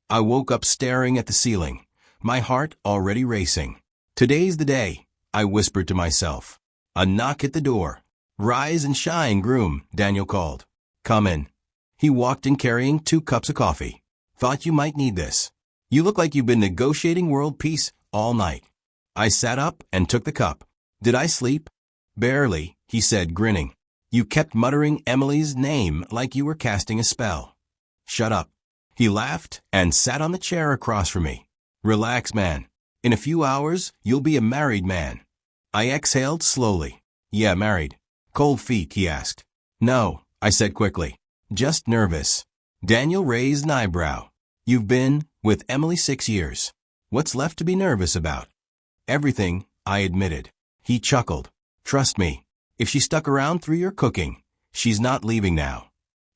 I woke up staring at the ceiling, my heart already racing. Today's the day, I whispered to myself. A knock at the door. Rise and shine, groom, Daniel called. Come in. He walked in carrying 2 cups of coffee. Thought you might need this. You look like you've been negotiating world peace all night. I sat up and took the cup. Did I sleep? Barely, he said, grinning. You kept muttering Emily's name like you were casting a spell. Shut up. He laughed and sat on the chair across from me. Relax, man. In a few hours, you'll be a married man. I exhaled slowly. Yeah, married. Cold feet, he asked. No, I said quickly. Just nervous. Daniel raised an eyebrow. You've been with Emily 6 years. What's left to be nervous about? Everything, I admitted. He chuckled. Trust me. If she stuck around through your cooking, she's not leaving now.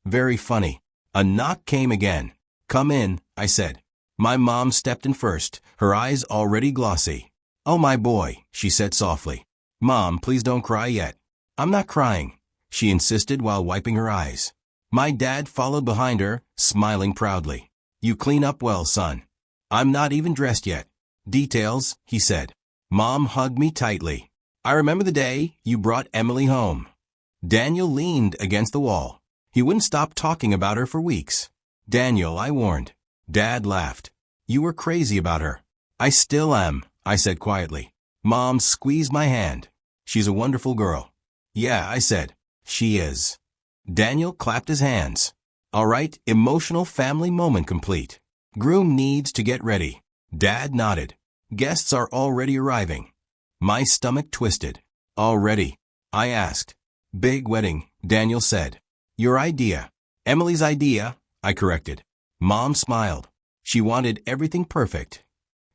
Very funny. A knock came again. Come in, I said. My mom stepped in first, her eyes already glossy. Oh my boy, she said softly. Mom, please don't cry yet. I'm not crying, she insisted while wiping her eyes. My dad followed behind her, smiling proudly. You clean up well, son. I'm not even dressed yet. Details, he said. Mom hugged me tightly. I remember the day you brought Emily home. Daniel leaned against the wall. He wouldn't stop talking about her for weeks. Daniel, I warned. Dad laughed. You were crazy about her. I still am, I said quietly. Mom squeezed my hand. She's a wonderful girl. Yeah, I said. She is. Daniel clapped his hands. All right, emotional family moment complete. Groom needs to get ready. Dad nodded. Guests are already arriving. My stomach twisted. Already? I asked. Big wedding, Daniel said. Your idea. Emily's idea, I corrected. Mom smiled. She wanted everything perfect.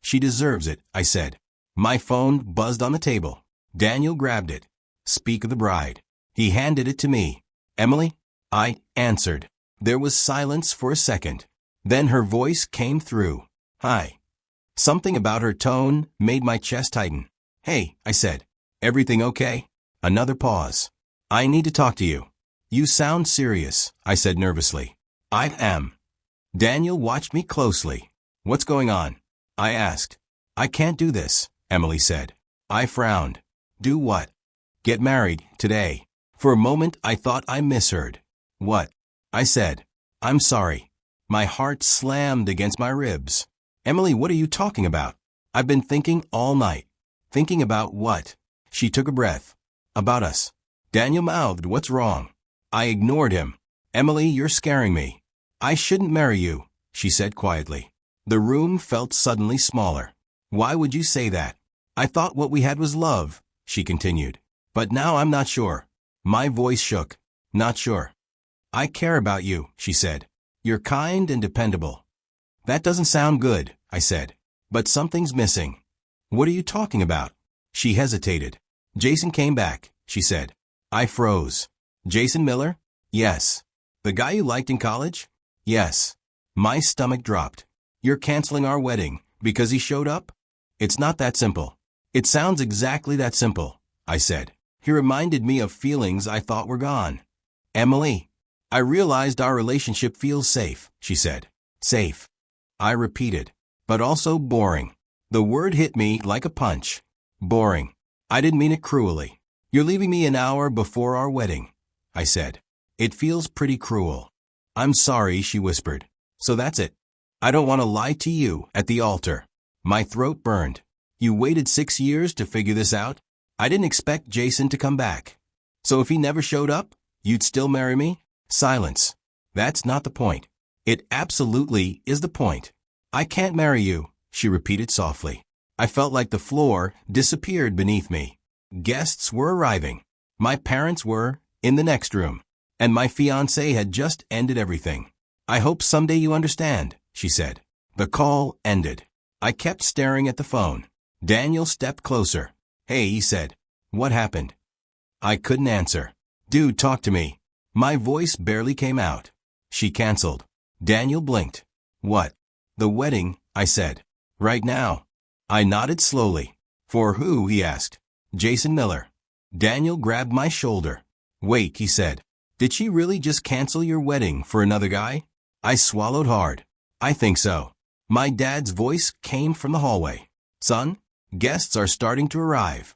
She deserves it, I said. My phone buzzed on the table. Daniel grabbed it. Speak of the bride. He handed it to me. Emily? I answered. There was silence for a second. Then her voice came through. Hi. Something about her tone made my chest tighten. Hey, I said. Everything okay? Another pause. I need to talk to you. You sound serious, I said nervously. I am. Daniel watched me closely. What's going on? I asked. I can't do this, Emily said. I frowned. Do what? Get married, today. For a moment I thought I misheard. What? I said. I'm sorry. My heart slammed against my ribs. Emily, what are you talking about? I've been thinking all night. Thinking about what? She took a breath. About us. Daniel mouthed, what's wrong? I ignored him. Emily, you're scaring me. I shouldn't marry you, she said quietly. The room felt suddenly smaller. Why would you say that? I thought what we had was love, she continued. But now I'm not sure. My voice shook. Not sure. I care about you, she said. You're kind and dependable. That doesn't sound good, I said. But something's missing. What are you talking about? She hesitated. Jason came back, she said. I froze. Jason Miller? Yes. The guy you liked in college? Yes. My stomach dropped. You're canceling our wedding because he showed up? It's not that simple. It sounds exactly that simple, I said. He reminded me of feelings I thought were gone. Emily, I realized our relationship feels safe, she said. Safe. I repeated. But also boring. The word hit me like a punch. Boring. I didn't mean it cruelly. You're leaving me an hour before our wedding, I said. It feels pretty cruel. I'm sorry, she whispered. So that's it. I don't want to lie to you at the altar. My throat burned. You waited 6 years to figure this out? I didn't expect Jason to come back. So if he never showed up, you'd still marry me? Silence. That's not the point. It absolutely is the point. I can't marry you, she repeated softly. I felt like the floor disappeared beneath me. Guests were arriving. My parents were in the next room. And my fiancée had just ended everything. I hope someday you understand, she said. The call ended. I kept staring at the phone. Daniel stepped closer. Hey, he said. What happened? I couldn't answer. Dude, talk to me. My voice barely came out. She canceled. Daniel blinked. What? The wedding, I said. Right now. I nodded slowly. For who? He asked. Jason Miller. Daniel grabbed my shoulder. Wait, he said. Did she really just cancel your wedding for another guy? I swallowed hard. I think so. My dad's voice came from the hallway. Son, guests are starting to arrive.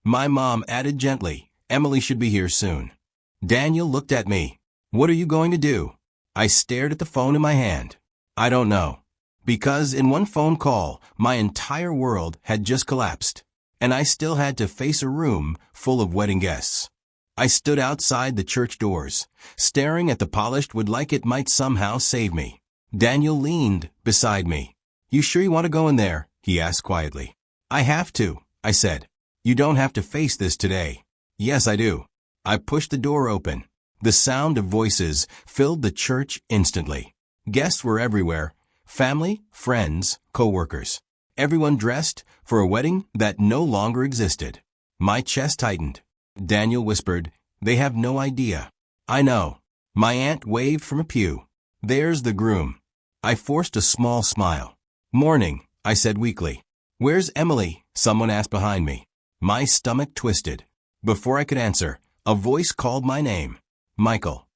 My mom added gently, Emily should be here soon. Daniel looked at me. What are you going to do? I stared at the phone in my hand. I don't know. Because in one phone call, my entire world had just collapsed, and I still had to face a room full of wedding guests. I stood outside the church doors, staring at the polished wood like it might somehow save me. Daniel leaned beside me. You sure you want to go in there? He asked quietly. I have to, I said. You don't have to face this today. Yes, I do. I pushed the door open. The sound of voices filled the church instantly. Guests were everywhere. Family, friends, co-workers. Everyone dressed for a wedding that no longer existed. My chest tightened. Daniel whispered, they have no idea. I know. My aunt waved from a pew. There's the groom. I forced a small smile. Morning, I said weakly. Where's Emily? Someone asked behind me. My stomach twisted. Before I could answer, a voice called my name. Michael.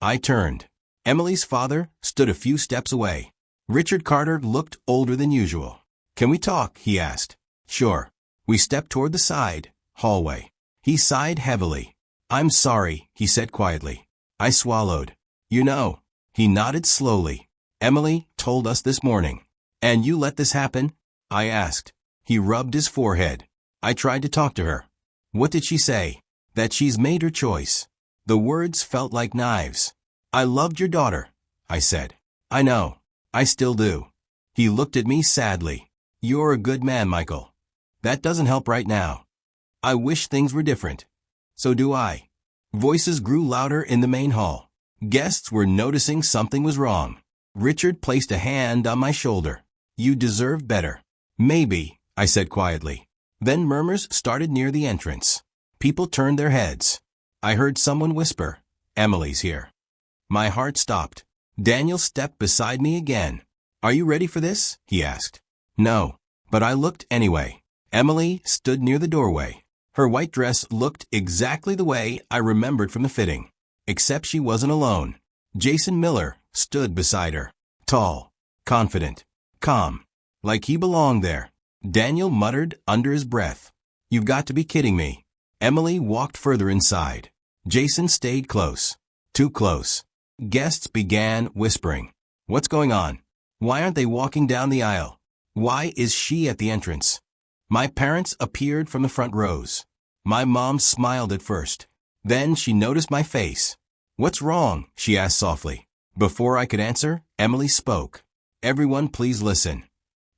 I turned. Emily's father stood a few steps away. Richard Carter looked older than usual. Can we talk? He asked. Sure. We stepped toward the side hallway. He sighed heavily. I'm sorry, he said quietly. I swallowed. You know. He nodded slowly. Emily told us this morning. And you let this happen? I asked. He rubbed his forehead. I tried to talk to her. What did she say? That she's made her choice. The words felt like knives. I loved your daughter, I said. I know. I still do. He looked at me sadly. You're a good man, Michael. That doesn't help right now. I wish things were different. So do I. Voices grew louder in the main hall. Guests were noticing something was wrong. Richard placed a hand on my shoulder. You deserve better. Maybe, I said quietly. Then murmurs started near the entrance. People turned their heads. I heard someone whisper, Emily's here. My heart stopped. Daniel stepped beside me again. Are you ready for this? He asked. No, but I looked anyway. Emily stood near the doorway. Her white dress looked exactly the way I remembered from the fitting. Except she wasn't alone. Jason Miller stood beside her. Tall, confident, calm, like he belonged there. Daniel muttered under his breath. You've got to be kidding me. Emily walked further inside. Jason stayed close. Too close. Guests began whispering. What's going on? Why aren't they walking down the aisle? Why is she at the entrance? My parents appeared from the front rows. My mom smiled at first. Then she noticed my face. What's wrong? She asked softly. Before I could answer, Emily spoke. Everyone please listen.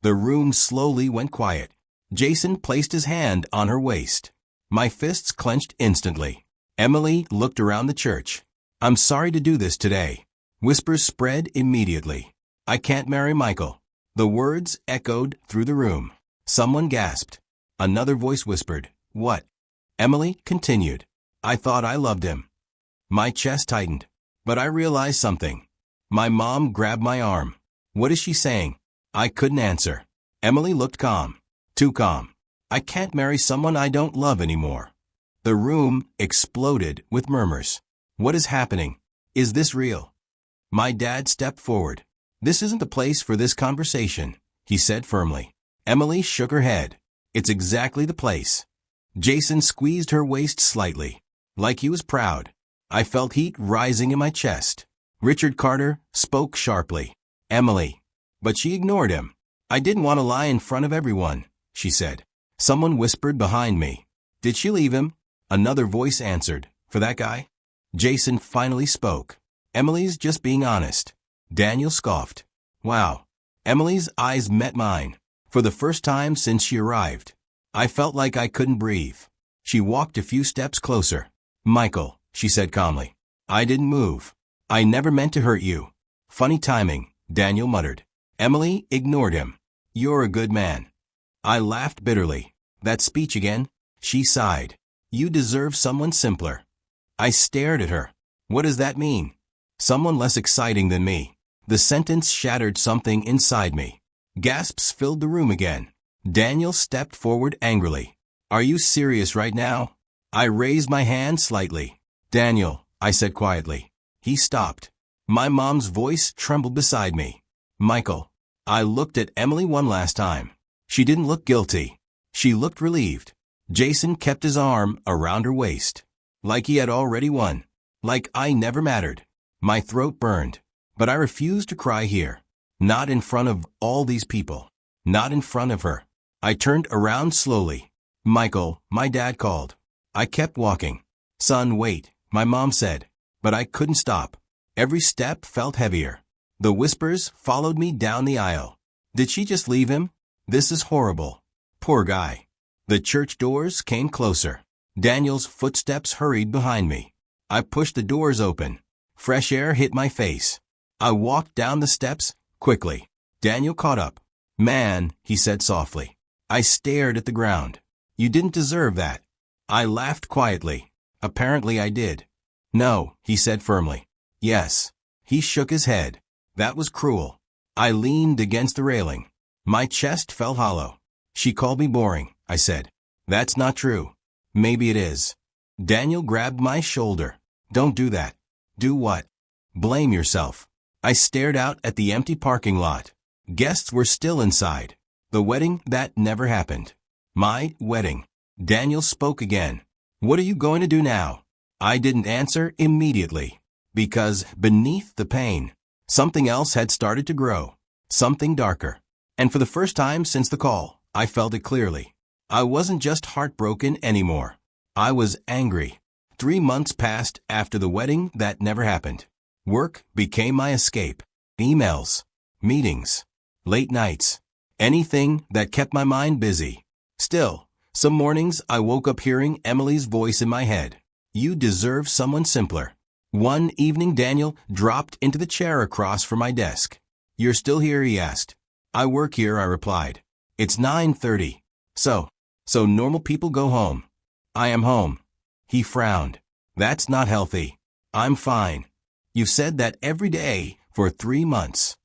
The room slowly went quiet. Jason placed his hand on her waist. My fists clenched instantly. Emily looked around the church. I'm sorry to do this today. Whispers spread immediately. I can't marry Michael. The words echoed through the room. Someone gasped. Another voice whispered, What? Emily continued. I thought I loved him. My chest tightened. But I realized something. My mom grabbed my arm. What is she saying? I couldn't answer. Emily looked calm. Too calm. I can't marry someone I don't love anymore. The room exploded with murmurs. What is happening? Is this real? My dad stepped forward. This isn't the place for this conversation, he said firmly. Emily shook her head. It's exactly the place. Jason squeezed her waist slightly, like he was proud. I felt heat rising in my chest. Richard Carter spoke sharply. Emily. But she ignored him. I didn't want to lie in front of everyone, she said. Someone whispered behind me. Did she leave him? Another voice answered. For that guy? Jason finally spoke. Emily's just being honest. Daniel scoffed. Wow. Emily's eyes met mine. For the first time since she arrived. I felt like I couldn't breathe. She walked a few steps closer. Michael, she said calmly. I didn't move. I never meant to hurt you. Funny timing, Daniel muttered. Emily ignored him. You're a good man. I laughed bitterly. That speech again? She sighed. You deserve someone simpler. I stared at her. What does that mean? Someone less exciting than me. The sentence shattered something inside me. Gasps filled the room again. Daniel stepped forward angrily. Are you serious right now? I raised my hand slightly. Daniel, I said quietly. He stopped. My mom's voice trembled beside me. Michael, I looked at Emily one last time. She didn't look guilty. She looked relieved. Jason kept his arm around her waist. Like he had already won. Like I never mattered. My throat burned. But I refused to cry here. Not in front of all these people. Not in front of her. I turned around slowly. Michael, my dad called. I kept walking. Son, wait, my mom said. But I couldn't stop. Every step felt heavier. The whispers followed me down the aisle. Did she just leave him? This is horrible. Poor guy. The church doors came closer. Daniel's footsteps hurried behind me. I pushed the doors open. Fresh air hit my face. I walked down the steps quickly. Daniel caught up. Man, he said softly. I stared at the ground. You didn't deserve that. I laughed quietly. Apparently I did. No, he said firmly. Yes. He shook his head. That was cruel. I leaned against the railing. My chest felt hollow. She called me boring, I said. That's not true. Maybe it is. Daniel grabbed my shoulder. Don't do that. Do what? Blame yourself. I stared out at the empty parking lot. Guests were still inside. The wedding that never happened. My wedding. Daniel spoke again. What are you going to do now? I didn't answer immediately. Because beneath the pain, something else had started to grow. Something darker. And for the first time since the call, I felt it clearly. I wasn't just heartbroken anymore. I was angry. 3 months passed after the wedding that never happened. Work became my escape. Emails, meetings, late nights, anything that kept my mind busy. Still, some mornings I woke up hearing Emily's voice in my head. You deserve someone simpler. One evening Daniel dropped into the chair across from my desk. You're still here, he asked. I work here, I replied. It's 9:30. So normal people go home. I am home. He frowned. That's not healthy. I'm fine. You've said that every day for 3 months.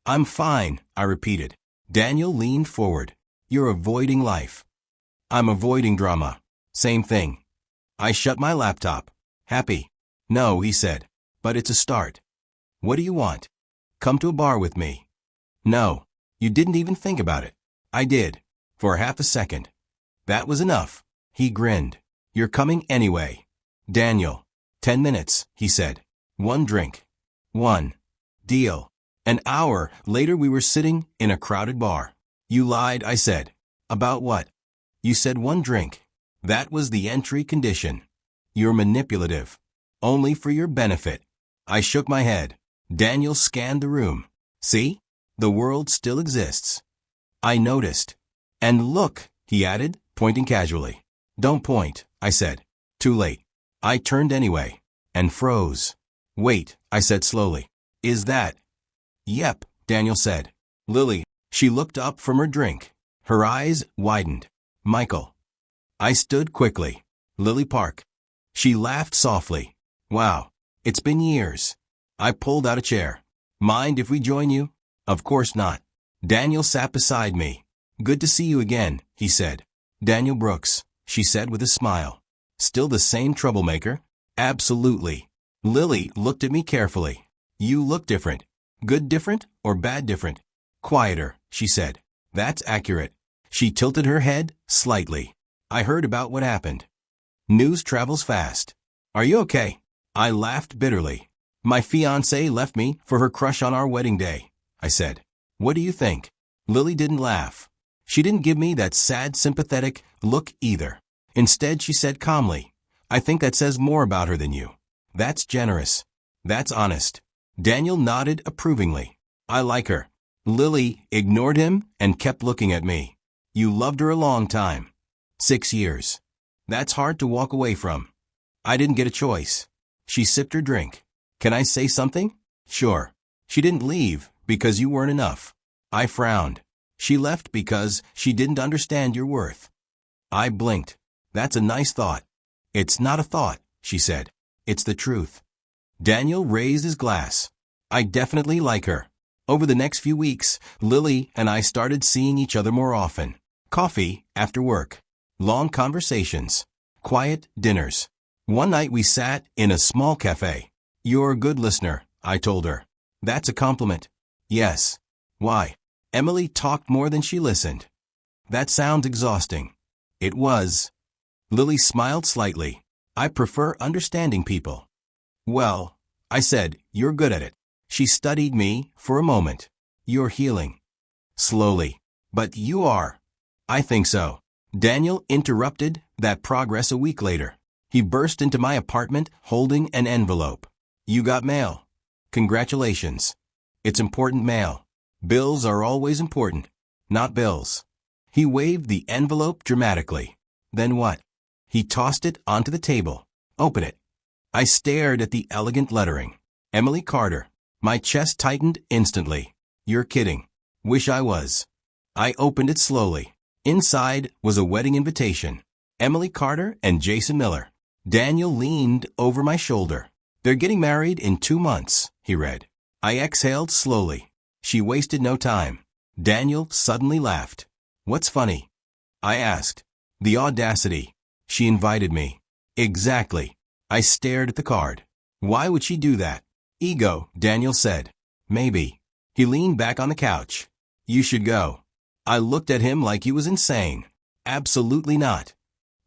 I'm fine, I repeated. Daniel leaned forward. You're avoiding life. I'm avoiding drama. Same thing. I shut my laptop. Happy? No, he said. But it's a start. What do you want? Come to a bar with me. No. You didn't even think about it. I did. For half a second. That was enough. He grinned. You're coming anyway. Daniel. 10 minutes, he said. 1 drink. 1. Deal. An hour later we were sitting in a crowded bar. You lied, I said. About what? You said 1 drink. That was the entry condition. You're manipulative. Only for your benefit. I shook my head. Daniel scanned the room. See? The world still exists. I noticed. And look, he added, pointing casually. Don't point, I said. Too late. I turned anyway. And froze. Wait, I said slowly. Is that? Yep, Daniel said. Lily. She looked up from her drink. Her eyes widened. Michael. I stood quickly. Lily Park. She laughed softly. Wow. It's been years. I pulled out a chair. Mind if we join you? Of course not. Daniel sat beside me. Good to see you again, he said. Daniel Brooks, she said with a smile. Still the same troublemaker? Absolutely. Lily looked at me carefully. You look different. Good different or bad different? Quieter, she said. That's accurate. She tilted her head slightly. I heard about what happened. News travels fast. Are you okay? I laughed bitterly. My fiancée left me for her crush on our wedding day, I said. What do you think? Lily didn't laugh. She didn't give me that sad, sympathetic look either. Instead, she said calmly, I think that says more about her than you. That's generous. That's honest. Daniel nodded approvingly. I like her. Lily ignored him and kept looking at me. You loved her a long time. 6 years. That's hard to walk away from. I didn't get a choice. She sipped her drink. Can I say something? Sure. She didn't leave because you weren't enough. I frowned. She left because she didn't understand your worth. I blinked. That's a nice thought. It's not a thought, she said. It's the truth. Daniel raised his glass. I definitely like her. Over the next few weeks, Lily and I started seeing each other more often. Coffee after work. Long conversations. Quiet dinners. One night we sat in a small cafe. You're a good listener, I told her. That's a compliment. Yes. Why? Emily talked more than she listened. That sounds exhausting. It was. Lily smiled slightly. I prefer understanding people. Well, I said, you're good at it. She studied me for a moment. You're healing. Slowly. But you are. I think so. Daniel interrupted that progress a week later. He burst into my apartment holding an envelope. You got mail. Congratulations. It's important mail. Bills are always important, not bills. He waved the envelope dramatically. Then what? He tossed it onto the table. Open it. I stared at the elegant lettering. Emily Carter. My chest tightened instantly. You're kidding. Wish I was. I opened it slowly. Inside was a wedding invitation. Emily Carter and Jason Miller. Daniel leaned over my shoulder. They're getting married in 2 months, he read. I exhaled slowly. She wasted no time. Daniel suddenly laughed. What's funny? I asked. The audacity. She invited me. Exactly. I stared at the card. Why would she do that? Ego, Daniel said. Maybe. He leaned back on the couch. You should go. I looked at him like he was insane. Absolutely not.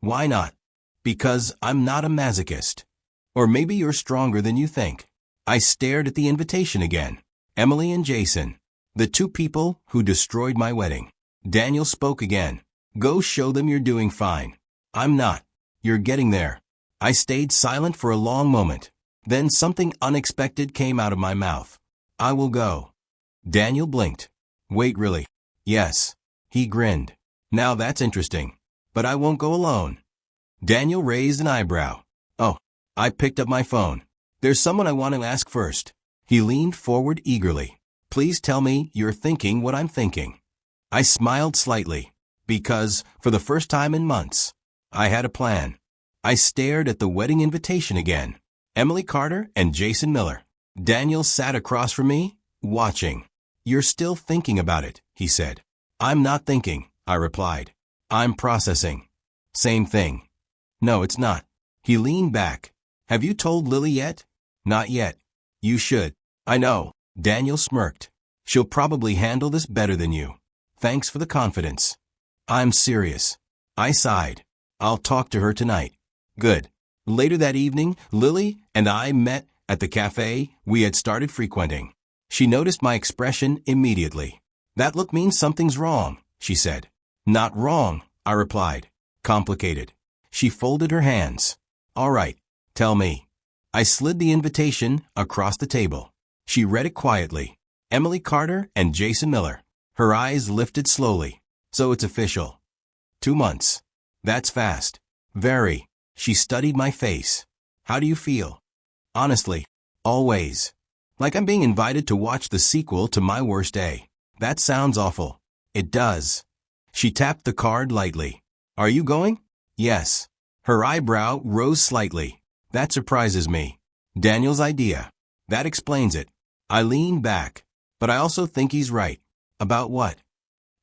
Why not? Because I'm not a masochist. Or maybe you're stronger than you think. I stared at the invitation again. Emily and Jason. The 2 people who destroyed my wedding. Daniel spoke again. Go show them you're doing fine. I'm not. You're getting there. I stayed silent for a long moment. Then something unexpected came out of my mouth. I will go. Daniel blinked. Wait, really? Yes. He grinned. Now that's interesting. But I won't go alone. Daniel raised an eyebrow. Oh. I picked up my phone. There's someone I want to ask first. He leaned forward eagerly. Please tell me you're thinking what I'm thinking. I smiled slightly. Because, for the first time in months, I had a plan. I stared at the wedding invitation again. Emily Carter and Jason Miller. Daniel sat across from me, watching. You're still thinking about it, he said. I'm not thinking, I replied. I'm processing. Same thing. No, it's not. He leaned back. Have you told Lily yet? Not yet. You should. I know. Daniel smirked. She'll probably handle this better than you. Thanks for the confidence. I'm serious. I sighed. I'll talk to her tonight. Good. Later that evening, Lily and I met at the cafe we had started frequenting. She noticed my expression immediately. That look means something's wrong, she said. Not wrong, I replied. Complicated. She folded her hands. All right. Tell me. I slid the invitation across the table. She read it quietly. Emily Carter and Jason Miller. Her eyes lifted slowly. So it's official. 2 months. That's fast. Very. She studied my face. How do you feel? Honestly. Always. Like I'm being invited to watch the sequel to My Worst Day. That sounds awful. It does. She tapped the card lightly. Are you going? Yes. Her eyebrow rose slightly. That surprises me. Daniel's idea. That explains it. I leaned back. But I also think he's right. About what?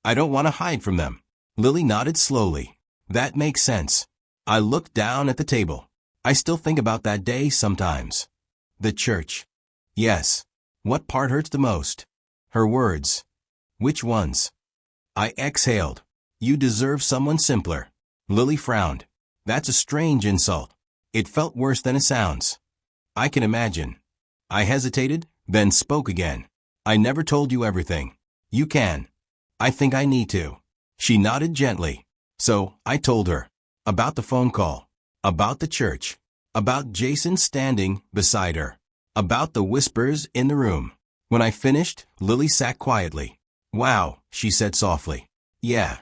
I don't want to hide from them. Lily nodded slowly. That makes sense. I looked down at the table. I still think about that day sometimes. The church. Yes. What part hurts the most? Her words. Which ones? I exhaled. You deserve someone simpler. Lily frowned. That's a strange insult. It felt worse than it sounds. I can imagine. I hesitated, then spoke again. I never told you everything. You can. I think I need to. She nodded gently. So, I told her. About the phone call. About the church. About Jason standing beside her. About the whispers in the room. When I finished, Lily sat quietly. Wow, she said softly. Yeah.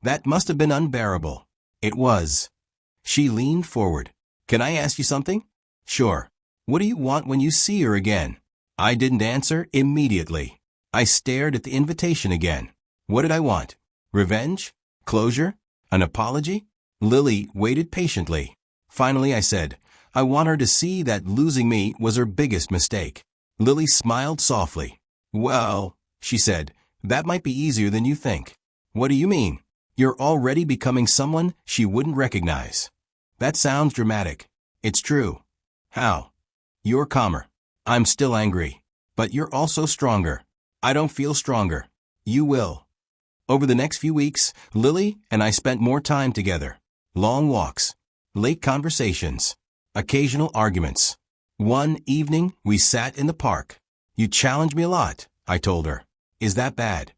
That must have been unbearable. It was. She leaned forward. Can I ask you something? Sure. What do you want when you see her again? I didn't answer immediately. I stared at the invitation again. What did I want? Revenge? Closure? An apology? Lily waited patiently. Finally, I said, I want her to see that losing me was her biggest mistake. Lily smiled softly. Well, she said, that might be easier than you think. What do you mean? You're already becoming someone she wouldn't recognize. That sounds dramatic. It's true. How? You're calmer. I'm still angry. But you're also stronger. I don't feel stronger. You will. Over the next few weeks, Lily and I spent more time together. Long walks, late conversations, occasional arguments. One evening, we sat in the park. You challenge me a lot, I told her. Is that bad?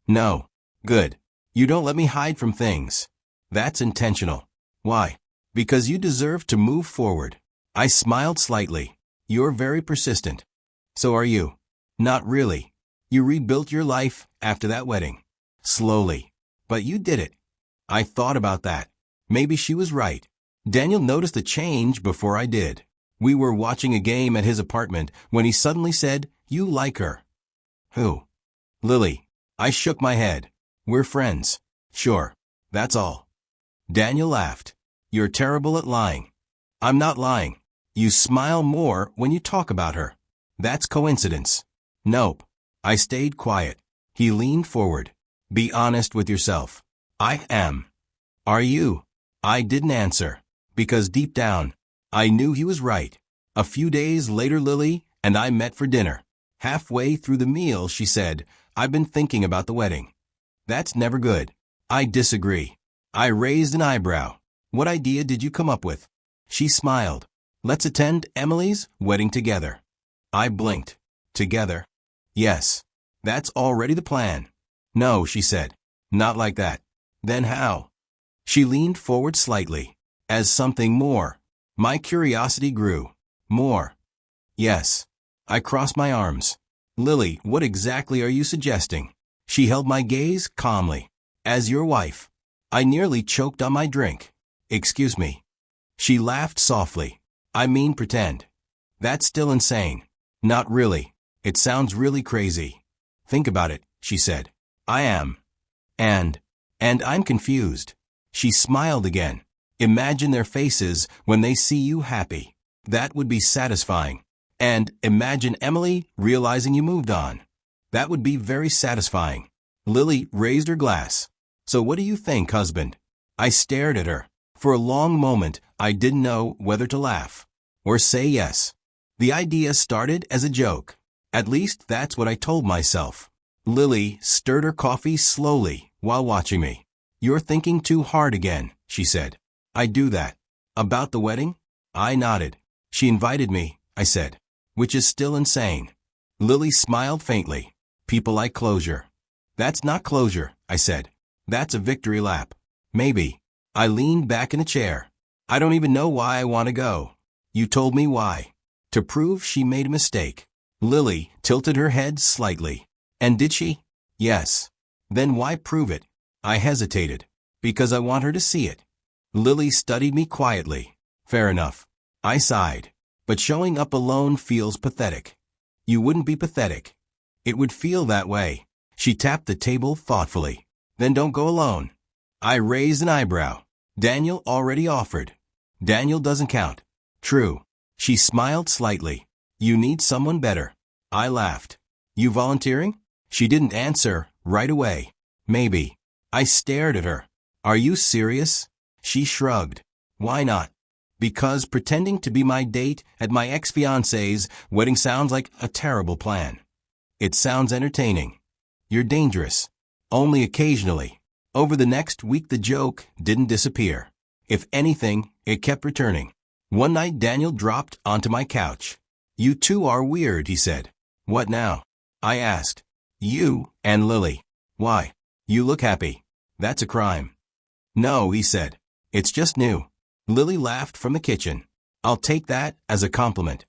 No. Good. You don't let me hide from things. That's intentional. Why? Because you deserve to move forward. I smiled slightly. You're very persistent. So are you. Not really. You rebuilt your life after that wedding. Slowly. But you did it. I thought about that. Maybe she was right. Daniel noticed the change before I did. We were watching a game at his apartment when he suddenly said, "You like her." Who? Lily. I shook my head. We're friends. Sure. That's all. Daniel laughed. You're terrible at lying. I'm not lying. You smile more when you talk about her. That's coincidence. Nope. I stayed quiet. He leaned forward. Be honest with yourself. I am. Are you? I didn't answer. Because deep down, I knew he was right. A few days later, Lily and I met for dinner. Halfway through the meal, she said, I've been thinking about the wedding. That's never good. I disagree. I raised an eyebrow. What idea did you come up with? She smiled. Let's attend Emily's wedding together. I blinked. Together? Yes. That's already the plan. No, she said. Not like that. Then how? She leaned forward slightly. As something more. My curiosity grew. More. Yes. I crossed my arms. Lily, what exactly are you suggesting? She held my gaze calmly. As your wife. I nearly choked on my drink. Excuse me. She laughed softly. I mean pretend. That's still insane. Not really. It sounds really crazy. Think about it, she said. I am. And I'm confused. She smiled again. Imagine their faces when they see you happy. That would be satisfying. And imagine Emily realizing you moved on. That would be very satisfying. Lily raised her glass. So what do you think, husband? I stared at her. For a long moment, I didn't know whether to laugh or say yes. The idea started as a joke. At least that's what I told myself. Lily stirred her coffee slowly while watching me. You're thinking too hard again, she said. I do that. About the wedding? I nodded. She invited me, I said. Which is still insane. Lily smiled faintly. People like closure. That's not closure, I said. That's a victory lap. Maybe. I leaned back in a chair. I don't even know why I want to go. You told me why. To prove she made a mistake. Lily tilted her head slightly. And did she? Yes. Then why prove it? I hesitated. Because I want her to see it. Lily studied me quietly. Fair enough. I sighed. But showing up alone feels pathetic. You wouldn't be pathetic. It would feel that way. She tapped the table thoughtfully. Then don't go alone. I raised an eyebrow. Daniel already offered. Daniel doesn't count. True. She smiled slightly. You need someone better. I laughed. You volunteering? She didn't answer right away. Maybe. I stared at her. Are you serious? She shrugged. Why not? Because pretending to be my date at my ex-fiancée's wedding sounds like a terrible plan. It sounds entertaining. You're dangerous. Only occasionally. Over the next week the joke didn't disappear. If anything, it kept returning. One night Daniel dropped onto my couch. You two are weird, he said. What now? I asked. You and Lily. Why? You look happy. That's a crime. No, he said. It's just new. Lily laughed from the kitchen. I'll take that as a compliment.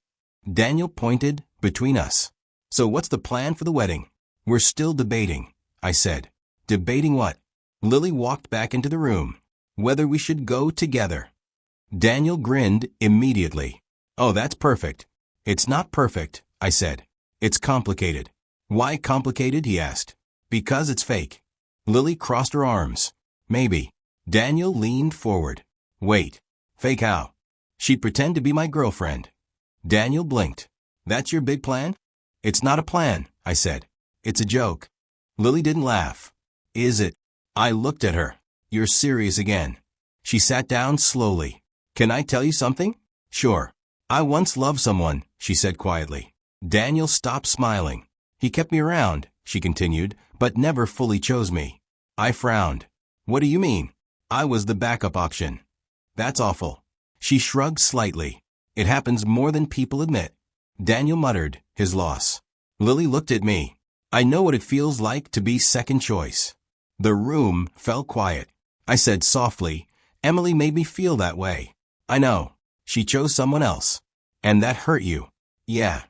Daniel pointed between us. So what's the plan for the wedding? We're still debating, I said. Debating what? Lily walked back into the room. Whether we should go together. Daniel grinned immediately. Oh, that's perfect. It's not perfect, I said. It's complicated. Why complicated, he asked. Because it's fake. Lily crossed her arms. Maybe. Daniel leaned forward. Wait. Fake how? She'd pretend to be my girlfriend. Daniel blinked. That's your big plan? It's not a plan, I said. It's a joke. Lily didn't laugh. Is it? I looked at her. You're serious again. She sat down slowly. Can I tell you something? Sure. I once loved someone, she said quietly. Daniel stopped smiling. He kept me around, she continued, but never fully chose me. I frowned. What do you mean? I was the backup option. That's awful. She shrugged slightly. It happens more than people admit. Daniel muttered, his loss. Lily looked at me. I know what it feels like to be second choice. The room fell quiet. I said softly, Emily made me feel that way. I know. She chose someone else. And that hurt you. Yeah.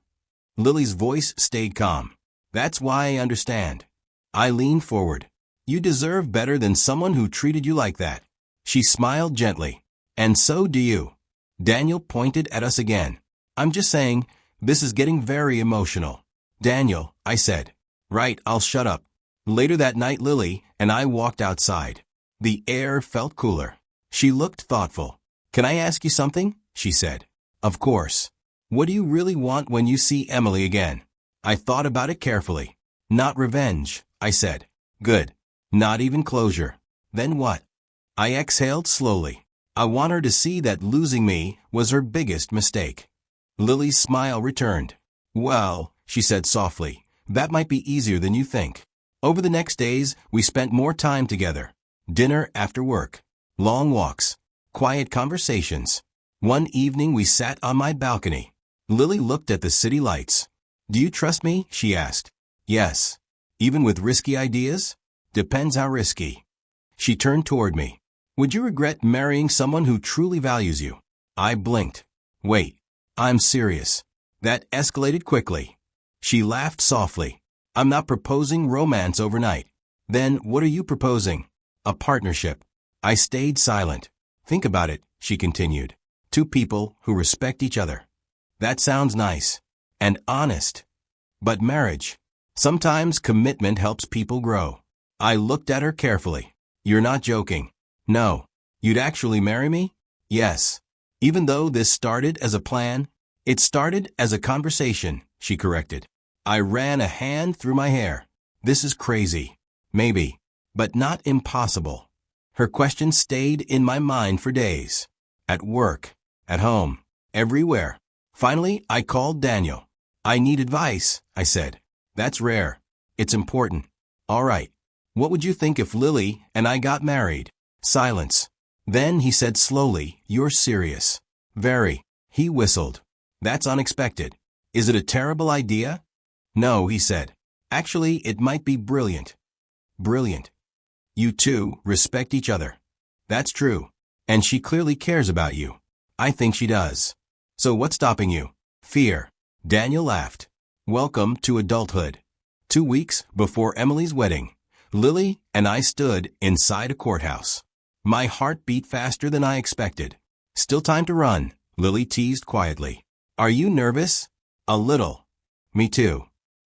Lily's voice stayed calm. That's why I understand. I leaned forward. You deserve better than someone who treated you like that. She smiled gently. And so do you. Daniel pointed at us again. I'm just saying, this is getting very emotional. Daniel, I said. Right, I'll shut up. Later that night, Lily and I walked outside. The air felt cooler. She looked thoughtful. Can I ask you something? She said. Of course. What do you really want when you see Emily again? I thought about it carefully. Not revenge, I said. Good. Not even closure. Then what? I exhaled slowly. I want her to see that losing me was her biggest mistake. Lily's smile returned. Well, she said softly, that might be easier than you think. Over the next days, we spent more time together. Dinner after work. Long walks. Quiet conversations. One evening we sat on my balcony. Lily looked at the city lights. Do you trust me? She asked. Yes. Even with risky ideas? Depends how risky. She turned toward me. Would you regret marrying someone who truly values you? I blinked. Wait. I'm serious. That escalated quickly. She laughed softly. I'm not proposing romance overnight. Then what are you proposing? A partnership. I stayed silent. Think about it, she continued. Two people who respect each other. That sounds nice. And honest. But marriage. Sometimes commitment helps people grow. I looked at her carefully. You're not joking. No. You'd actually marry me? Yes. Even though this started as a plan, it started as a conversation, she corrected. I ran a hand through my hair. This is crazy. Maybe. But not impossible. Her question stayed in my mind for days. At work. At home. Everywhere. Finally, I called Daniel. I need advice, I said. That's rare. It's important. All right. What would you think if Lily and I got married? Silence. Then he said slowly, You're serious. Very. He whistled. That's unexpected. Is it a terrible idea? No, he said. Actually, it might be brilliant. Brilliant. You two respect each other. That's true. And she clearly cares about you. I think she does. So what's stopping you? Fear. Daniel laughed. Welcome to adulthood. 2 weeks before Emily's wedding, Lily and I stood inside a courthouse. My heart beat faster than I expected. Still time to run, Lily teased quietly. Are you nervous? A little. Me too.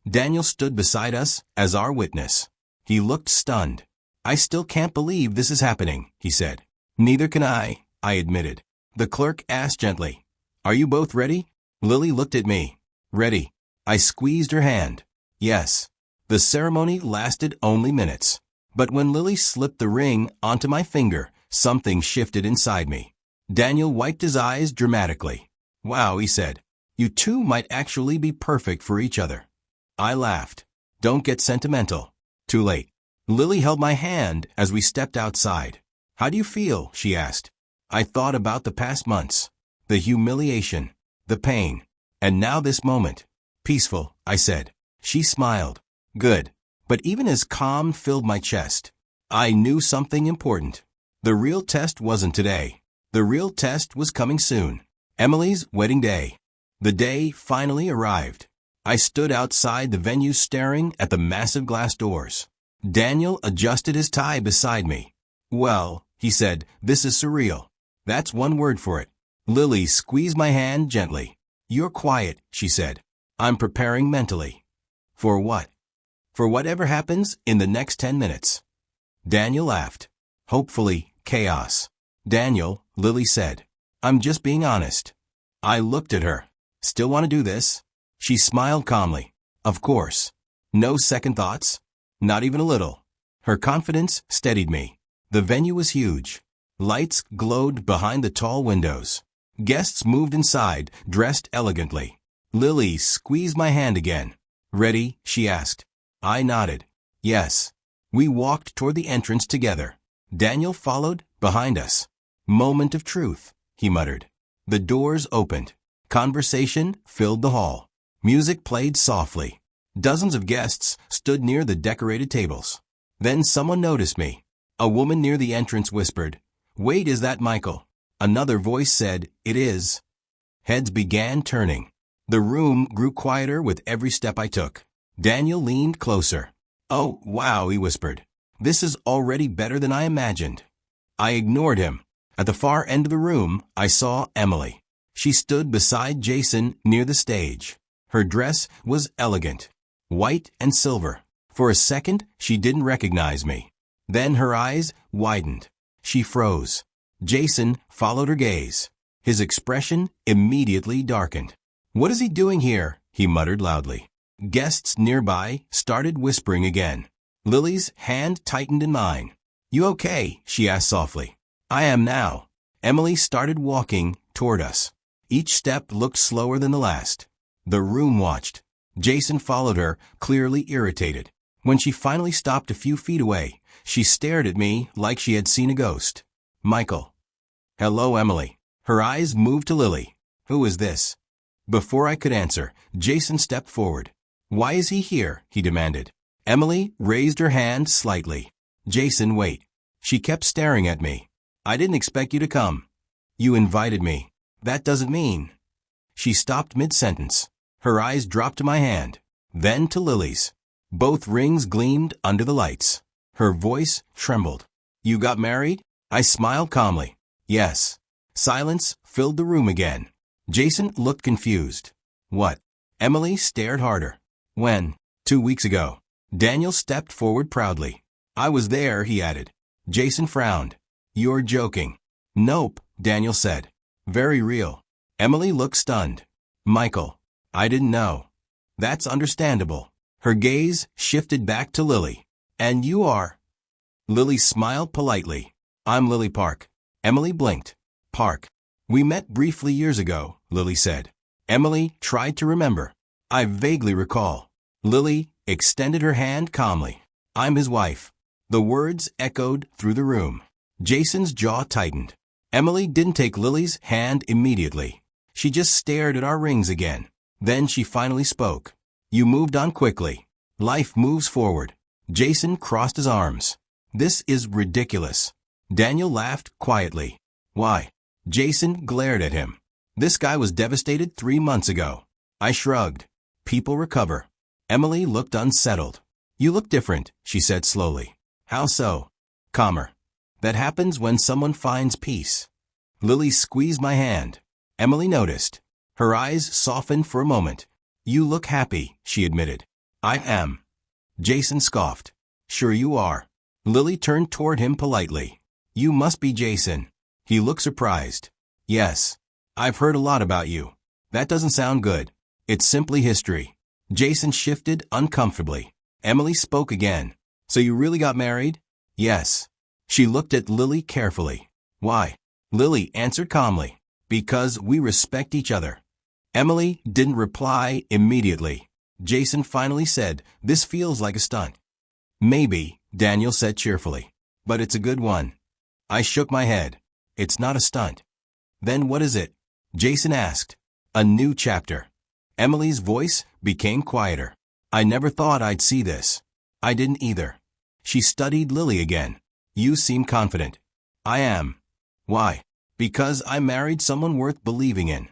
Daniel stood beside us as our witness. He looked stunned. I still can't believe this is happening, he said. Neither can I admitted. The clerk asked gently. Are you both ready? Lily looked at me. Ready. I squeezed her hand. Yes. The ceremony lasted only minutes. But when Lily slipped the ring onto my finger, something shifted inside me. Daniel wiped his eyes dramatically. Wow, he said. You two might actually be perfect for each other. I laughed. Don't get sentimental. Too late. Lily held my hand as we stepped outside. How do you feel? She asked. I thought about the past months. The humiliation. The pain. And now this moment. Peaceful, I said. She smiled. Good. But even as calm filled my chest, I knew something important. The real test wasn't today. The real test was coming soon. Emily's wedding day. The day finally arrived. I stood outside the venue staring at the massive glass doors. Daniel adjusted his tie beside me. Well, he said, this is surreal. That's one word for it. Lily squeezed my hand gently. You're quiet, she said. I'm preparing mentally. For what? For whatever happens in the next 10 minutes. Daniel laughed. Hopefully, chaos. Daniel, Lily said. I'm just being honest. I looked at her. Still want to do this? She smiled calmly. Of course. No second thoughts? Not even a little. Her confidence steadied me. The venue was huge. Lights glowed behind the tall windows. Guests moved inside, dressed elegantly. Lily squeezed my hand again. Ready? She asked. I nodded. Yes. We walked toward the entrance together. Daniel followed behind us. Moment of truth, he muttered. The doors opened. Conversation filled the hall. Music played softly. Dozens of guests stood near the decorated tables. Then someone noticed me. A woman near the entrance whispered, "Wait, is that Michael?" Another voice said, "It is." Heads began turning. The room grew quieter with every step I took. Daniel leaned closer. "Oh, wow," he whispered. "This is already better than I imagined." I ignored him. At the far end of the room, I saw Emily. She stood beside Jason near the stage. Her dress was elegant, white and silver. For a second, she didn't recognize me. Then her eyes widened. She froze. Jason followed her gaze. His expression immediately darkened. "What is he doing here?" he muttered loudly. Guests nearby started whispering again. Lily's hand tightened in mine. "You okay?" she asked softly. "I am now." Emily started walking toward us. Each step looked slower than the last. The room watched. Jason followed her, clearly irritated. When she finally stopped a few feet away, she stared at me like she had seen a ghost. "Michael." "Hello, Emily." Her eyes moved to Lily. "Who is this?" Before I could answer, Jason stepped forward. "Why is he here?" he demanded. Emily raised her hand slightly. "Jason, wait." She kept staring at me. "I didn't expect you to come." "You invited me." "That doesn't mean." She stopped mid-sentence. Her eyes dropped to my hand, then to Lily's. Both rings gleamed under the lights. Her voice trembled. "You got married?" I smiled calmly. "Yes." Silence filled the room again. Jason looked confused. "What?" Emily stared harder. "When?" 2 weeks ago. Daniel stepped forward proudly. "I was there," he added. Jason frowned. "You're joking." "Nope," Daniel said. "Very real." Emily looked stunned. "Michael, I didn't know." "That's understandable." Her gaze shifted back to Lily. "And you are?" Lily smiled politely. "I'm Lily Park." Emily blinked. "Park. We met briefly years ago," Lily said. Emily tried to remember. "I vaguely recall." Lily extended her hand calmly. "I'm his wife." The words echoed through the room. Jason's jaw tightened. Emily didn't take Lily's hand immediately. She just stared at our rings again. Then she finally spoke. "You moved on quickly. Life moves forward." Jason crossed his arms. "This is ridiculous." Daniel laughed quietly. "Why?" Jason glared at him. "This guy was devastated 3 months ago." I shrugged. "People recover." Emily looked unsettled. "You look different," she said slowly. "How so?" "Calmer." "That happens when someone finds peace." Lily squeezed my hand. Emily noticed. Her eyes softened for a moment. "You look happy," she admitted. "I am." Jason scoffed. "Sure you are." Lily turned toward him politely. "You must be Jason." He looked surprised. "Yes. I've heard a lot about you." "That doesn't sound good." "It's simply history." Jason shifted uncomfortably. Emily spoke again. "So you really got married?" "Yes." She looked at Lily carefully. "Why?" Lily answered calmly. "Because we respect each other." Emily didn't reply immediately. Jason finally said, "This feels like a stunt." "Maybe," Daniel said cheerfully. "But it's a good one." I shook my head. "It's not a stunt." "Then what is it?" Jason asked. "A new chapter." Emily's voice became quieter. "I never thought I'd see this." "I didn't either." She studied Lily again. "You seem confident." "I am." "Why?" "Because I married someone worth believing in."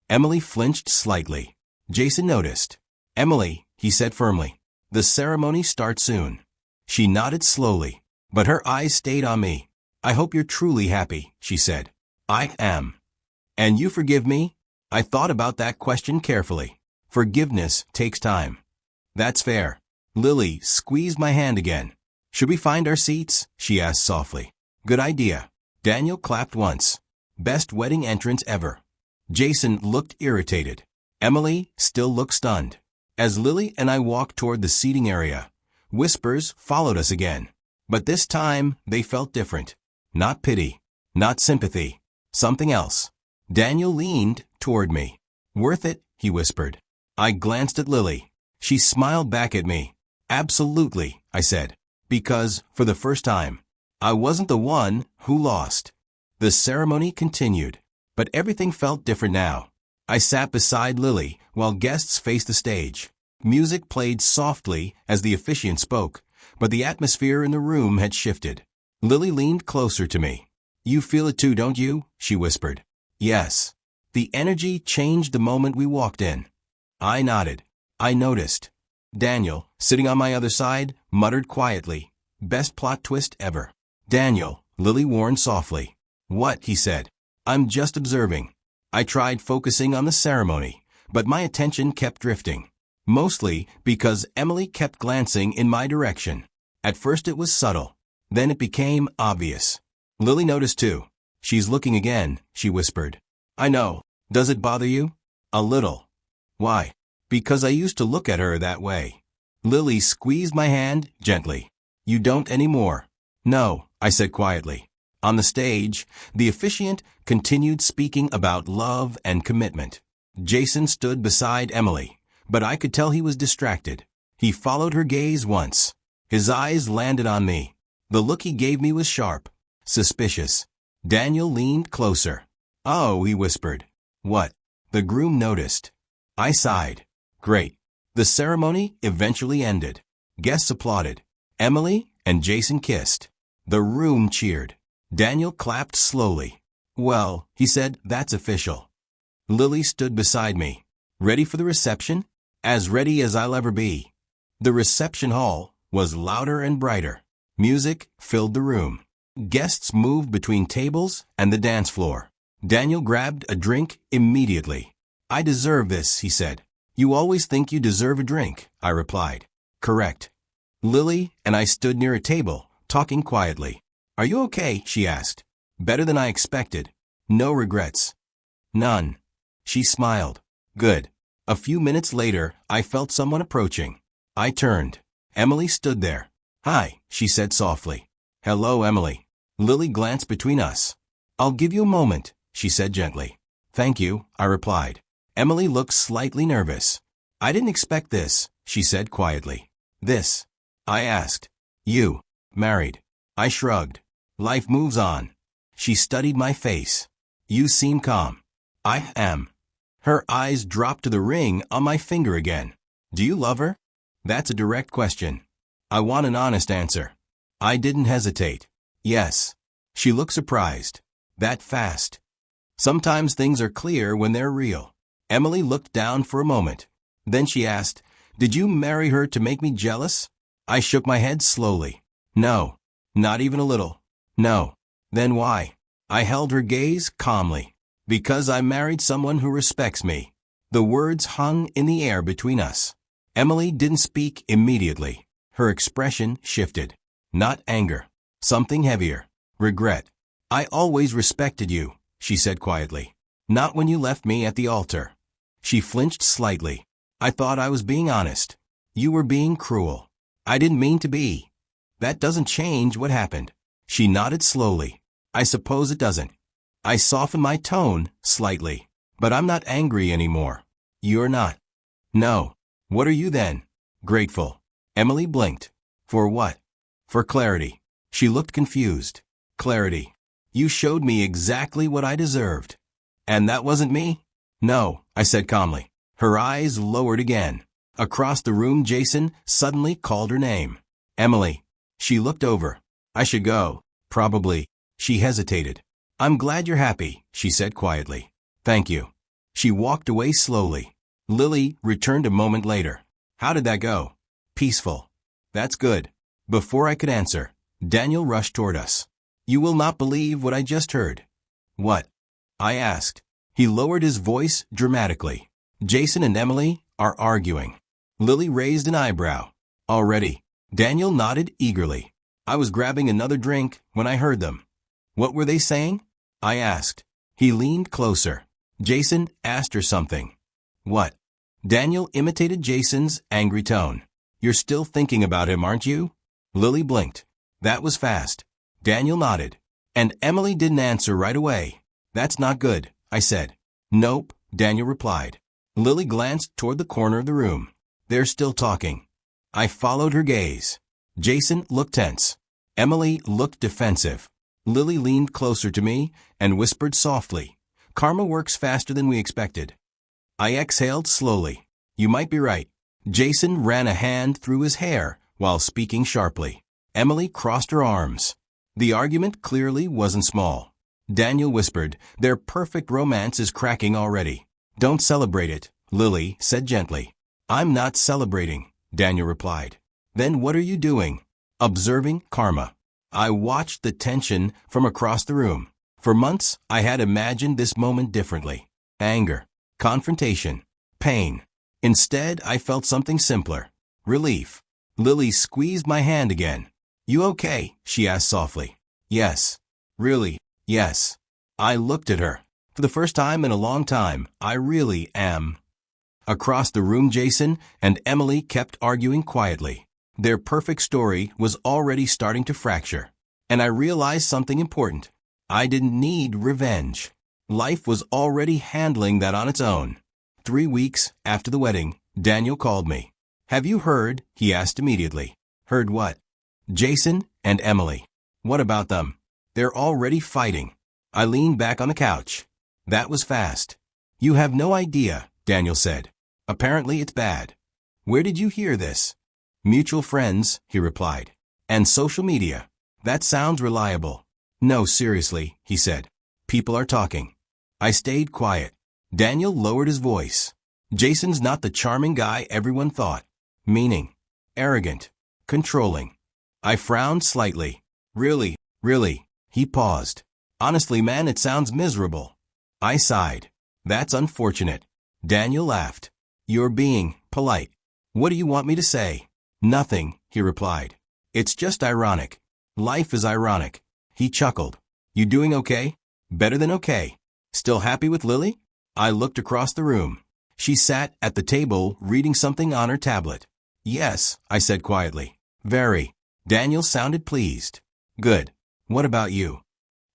Emily flinched slightly. Jason noticed. "Emily," he said firmly, "the ceremony starts soon." She nodded slowly, but her eyes stayed on me. "I hope you're truly happy," she said. "I am." "And you forgive me?" I thought about that question carefully. Forgiveness takes time. "That's fair." Lily squeezed my hand again. "Should we find our seats?" she asked softly. "Good idea." Daniel clapped once. "Best wedding entrance ever." Jason looked irritated. Emily still looked stunned. As Lily and I walked toward the seating area, whispers followed us again. But this time, they felt different. Not pity. Not sympathy. Something else. Daniel leaned toward me. "Worth it," he whispered. I glanced at Lily. She smiled back at me. Absolutely, I said. Because, for the first time, I wasn't the one who lost. The ceremony continued, but everything felt different now. I sat beside Lily while guests faced the stage. Music played softly as the officiant spoke, but the atmosphere in the room had shifted. Lily leaned closer to me. "You feel it too, don't you?" she whispered. "Yes." The energy changed the moment we walked in. I nodded. I noticed. Daniel, sitting on my other side, muttered quietly, "Best plot twist ever." "Daniel," Lily warned softly. "What?" he said. "I'm just observing." I tried focusing on the ceremony, but my attention kept drifting. Mostly because Emily kept glancing in my direction. At first it was subtle. Then it became obvious. Lily noticed too. "She's looking again," she whispered. "I know. Does it bother you?" "A little." "Why?" "Because I used to look at her that way." Lily squeezed my hand gently. "You don't anymore." "No," I said quietly. On the stage, the officiant continued speaking about love and commitment. Jason stood beside Emily, but I could tell he was distracted. He followed her gaze once. His eyes landed on me. The look he gave me was sharp, suspicious. Daniel leaned closer. "Oh," he whispered. "What?" The groom noticed. I sighed. Great. The ceremony eventually ended. Guests applauded. Emily and Jason kissed. The room cheered. Daniel clapped slowly. "Well," he said, "that's official." Lily stood beside me. "Ready for the reception?" "As ready as I'll ever be." The reception hall was louder and brighter. Music filled the room. Guests moved between tables and the dance floor. Daniel grabbed a drink immediately. "I deserve this," he said. "You always think you deserve a drink," I replied. "Correct." Lily and I stood near a table, talking quietly. "Are you okay?" she asked. "Better than I expected. No regrets." "None." She smiled. "Good." A few minutes later, I felt someone approaching. I turned. Emily stood there. "Hi," she said softly. "Hello, Emily." Lily glanced between us. "I'll give you a moment," she said gently. "Thank you," I replied. Emily looked slightly nervous. "I didn't expect this," she said quietly. "This?" I asked. "You. Married." I shrugged. "Life moves on." She studied my face. "You seem calm." "I am." Her eyes dropped to the ring on my finger again. "Do you love her?" "That's a direct question. I want an honest answer." I didn't hesitate. "Yes." She looked surprised. "That fast?" "Sometimes things are clear when they're real." Emily looked down for a moment. Then she asked, "Did you marry her to make me jealous?" I shook my head slowly. "No. Not even a little." "No." "Then why?" I held her gaze calmly. "Because I married someone who respects me." The words hung in the air between us. Emily didn't speak immediately. Her expression shifted. Not anger. Something heavier. Regret. "I always respected you," she said quietly. "Not when you left me at the altar." She flinched slightly. "I thought I was being honest." "You were being cruel." "I didn't mean to be." "That doesn't change what happened." She nodded slowly. "I suppose it doesn't." I softened my tone slightly. "But I'm not angry anymore." "You're not." "No." "What are you then?" "Grateful." Emily blinked. "For what?" "For clarity." She looked confused. "Clarity. You showed me exactly what I deserved." "And that wasn't me?" "No," I said calmly. Her eyes lowered again. Across the room, Jason suddenly called her name. "Emily." She looked over. "I should go." "Probably." She hesitated. "I'm glad you're happy," she said quietly. "Thank you." She walked away slowly. Lily returned a moment later. "How did that go?" "Peaceful." "That's good." Before I could answer, Daniel rushed toward us. "You will not believe what I just heard." "What?" I asked. He lowered his voice dramatically. "Jason and Emily are arguing." Lily raised an eyebrow. "Already?" Daniel nodded eagerly. "I was grabbing another drink when I heard them." "What were they saying?" I asked. He leaned closer. "Jason asked her something." "What?" Daniel imitated Jason's angry tone. "You're still thinking about him, aren't you?" Lily blinked. "That was fast." Daniel nodded. "And Emily didn't answer right away." "That's not good," I said. "Nope," Daniel replied. Lily glanced toward the corner of the room. "They're still talking." I followed her gaze. Jason looked tense. Emily looked defensive. Lily leaned closer to me and whispered softly, "Karma works faster than we expected." I exhaled slowly. You might be right. Jason ran a hand through his hair while speaking sharply. Emily crossed her arms. The argument clearly wasn't small. Daniel whispered, "Their perfect romance is cracking already." "Don't celebrate it," Lily said gently. "I'm not celebrating," Daniel replied. "Then what are you doing?" "Observing karma." I watched the tension from across the room. For months, I had imagined this moment differently. Anger, confrontation, pain. Instead, I felt something simpler. Relief. Lily squeezed my hand again. "You okay?" she asked softly. "Yes." "Really?" "Yes." I looked at her. For the first time in a long time, I really am. Across the room, Jason and Emily kept arguing quietly. Their perfect story was already starting to fracture. And I realized something important. I didn't need revenge. Life was already handling that on its own. 3 weeks after the wedding, Daniel called me. "Have you heard?" he asked immediately. "Heard what?" "Jason and Emily." "What about them?" "They're already fighting." I leaned back on the couch. That was fast. "You have no idea," Daniel said. "Apparently it's bad." "Where did you hear this?" "Mutual friends," he replied. "And social media." "That sounds reliable." "No, seriously," he said. "People are talking." I stayed quiet. Daniel lowered his voice. "Jason's not the charming guy everyone thought." "Meaning?" "Arrogant. Controlling." I frowned slightly. "Really? Really?" He paused. "Honestly, man, it sounds miserable." I sighed. "That's unfortunate." Daniel laughed. "You're being polite." "What do you want me to say?" "Nothing," he replied. "It's just ironic. Life is ironic." He chuckled. "You doing okay?" "Better than okay." "Still happy with Lily?" I looked across the room. She sat at the table reading something on her tablet. "Yes," I said quietly. "Very." Daniel sounded pleased. "Good. What about you?"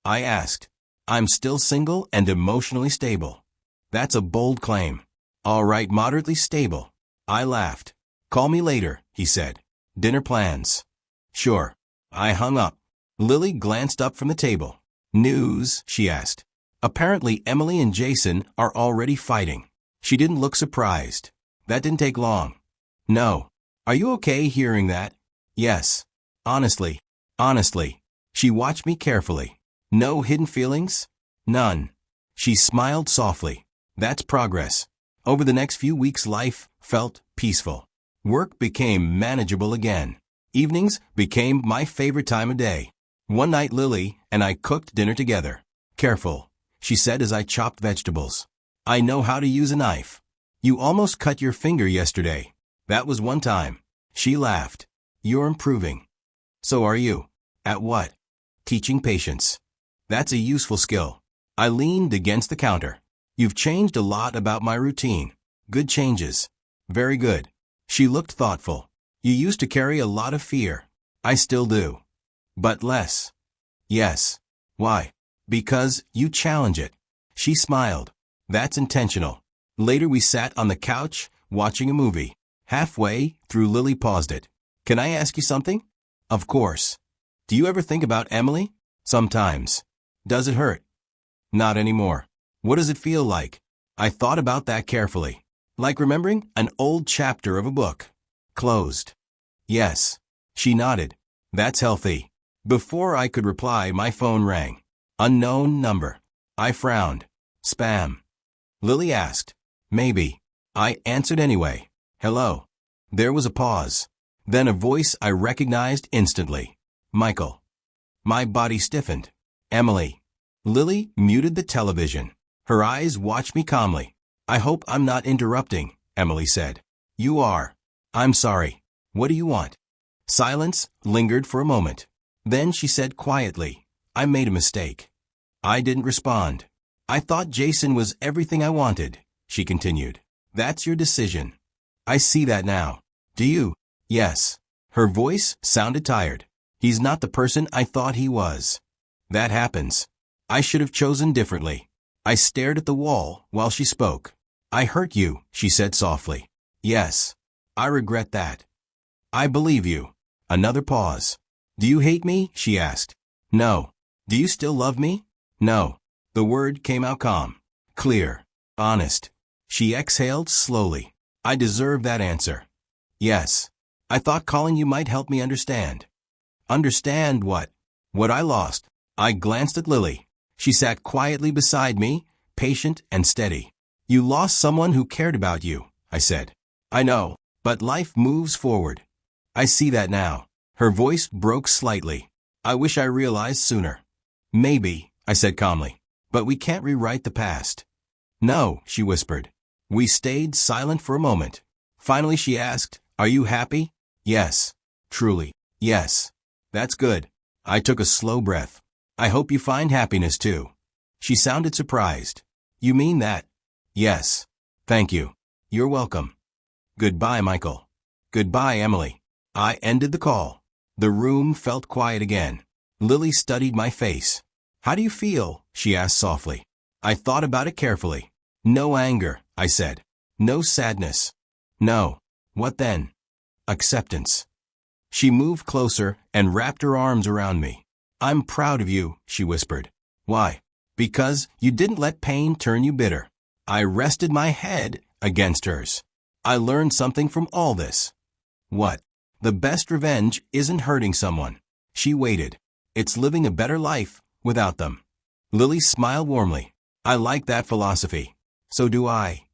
I asked. "I'm still single and emotionally stable." "That's a bold claim." "All right, moderately stable." I laughed. "Call me later," he said. "Dinner plans?" "Sure." I hung up. Lily glanced up from the table. "News?" she asked. "Apparently Emily and Jason are already fighting." She didn't look surprised. "That didn't take long." "No." "Are you okay hearing that?" "Yes." Honestly." "Honestly." She watched me carefully. "No hidden feelings?" "None." She smiled softly. "That's progress." Over the next few weeks, life felt peaceful. Work became manageable again. Evenings became my favorite time of day. One night Lily and I cooked dinner together. "Careful," she said as I chopped vegetables. "I know how to use a knife." "You almost cut your finger yesterday." "That was one time." She laughed. "You're improving." "So are you." "At what?" "Teaching patience." "That's a useful skill." I leaned against the counter. "You've changed a lot about my routine." "Good changes." "Very good." She looked thoughtful. "You used to carry a lot of fear." "I still do." "But less." "Yes." "Why?" "Because you challenge it." She smiled. "That's intentional." Later we sat on the couch, watching a movie. Halfway through, Lily paused it. "Can I ask you something?" "Of course." "Do you ever think about Emily?" "Sometimes." "Does it hurt?" "Not anymore." "What does it feel like?" I thought about that carefully. "Like remembering an old chapter of a book." "Closed." "Yes." She nodded. "That's healthy." Before I could reply, my phone rang. Unknown number. I frowned. "Spam." Lily asked. "Maybe." I answered anyway. "Hello." There was a pause. Then a voice I recognized instantly. "Michael." My body stiffened. "Emily." Lily muted the television. Her eyes watched me calmly. "I hope I'm not interrupting," Emily said. "You are." "I'm sorry. What do you want?" Silence lingered for a moment. Then she said quietly, "I made a mistake." I didn't respond. "I thought Jason was everything I wanted," she continued. "That's your decision." "I see that now." "Do you?" "Yes." Her voice sounded tired. "He's not the person I thought he was." "That happens." "I should have chosen differently." I stared at the wall while she spoke. "I hurt you," she said softly. "Yes." "I regret that." I believe you. Another pause. Do you hate me? She asked. No. Do you still love me? No. The word came out calm, clear, honest. She exhaled slowly. I deserve that answer. Yes. I thought calling you might help me understand. Understand what? What I lost. I glanced at Lily. She sat quietly beside me, patient and steady. You lost someone who cared about you, I said. I know, but life moves forward. I see that now. Her voice broke slightly. I wish I realized sooner. Maybe, I said calmly, but we can't rewrite the past. No, she whispered. We stayed silent for a moment. Finally she asked, Are you happy? Yes. Truly. Yes. That's good. I took a slow breath. I hope you find happiness too. She sounded surprised. You mean that? Yes. Thank you. You're welcome. Goodbye, Michael. Goodbye, Emily. I ended the call. The room felt quiet again. Lily studied my face. How do you feel? She asked softly. I thought about it carefully. No anger, I said. No sadness. No. What then? Acceptance. She moved closer and wrapped her arms around me. I'm proud of you, she whispered. Why? Because you didn't let pain turn you bitter. I rested my head against hers. I learned something from all this. What? The best revenge isn't hurting someone. She waited. It's living a better life without them. Lily smiled warmly. I like that philosophy. So do I.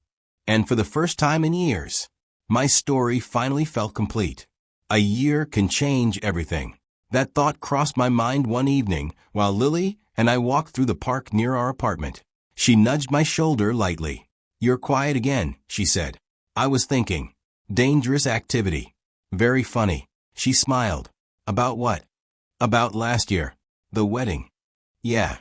And for the first time in years, my story finally felt complete. A year can change everything. That thought crossed my mind one evening while Lily and I walked through the park near our apartment. She nudged my shoulder lightly. You're quiet again, she said. I was thinking. Dangerous activity. Very funny. She smiled. About what? About last year. The wedding. Yeah.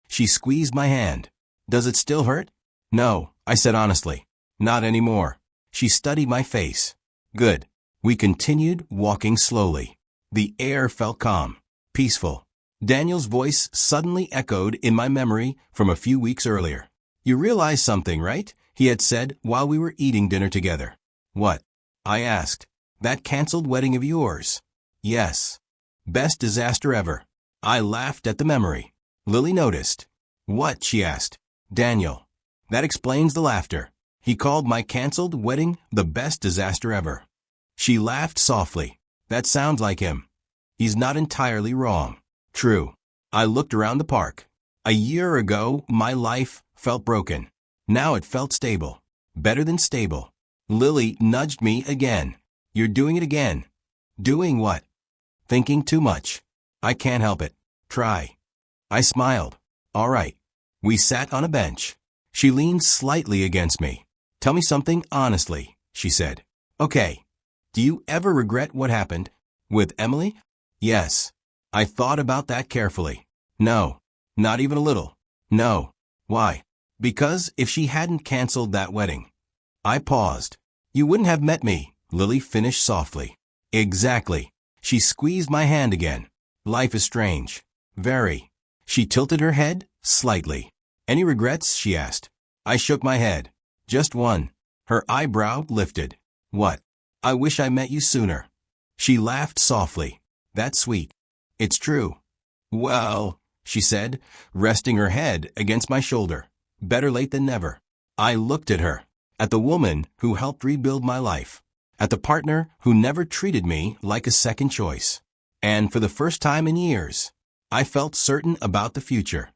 She squeezed my hand. Does it still hurt? No, I said honestly. Not anymore. She studied my face. Good. We continued walking slowly. The air felt calm, peaceful. Daniel's voice suddenly echoed in my memory from a few weeks earlier. You realize something, right? He had said while we were eating dinner together. What? I asked. That canceled wedding of yours. Yes. Best disaster ever. I laughed at the memory. Lily noticed. What? She asked. Daniel. That explains the laughter. He called my canceled wedding the best disaster ever. She laughed softly. That sounds like him. He's not entirely wrong. True. I looked around the park. A year ago, my life felt broken. Now it felt stable. Better than stable. Lily nudged me again. You're doing it again. Doing what? Thinking too much. I can't help it. Try. I smiled. All right. We sat on a bench. She leaned slightly against me. Tell me something honestly, she said. Okay. Do you ever regret what happened? With Emily? Yes. I thought about that carefully. No. Not even a little. No. Why? Because if she hadn't canceled that wedding. I paused. You wouldn't have met me, Lily finished softly. Exactly. She squeezed my hand again. Life is strange. Very. She tilted her head slightly. Any regrets? She asked. I shook my head. Just one. Her eyebrow lifted. What? I wish I met you sooner. She laughed softly. That's sweet. It's true. Well, she said, resting her head against my shoulder. Better late than never. I looked at her, at the woman who helped rebuild my life, at the partner who never treated me like a second choice. And for the first time in years, I felt certain about the future.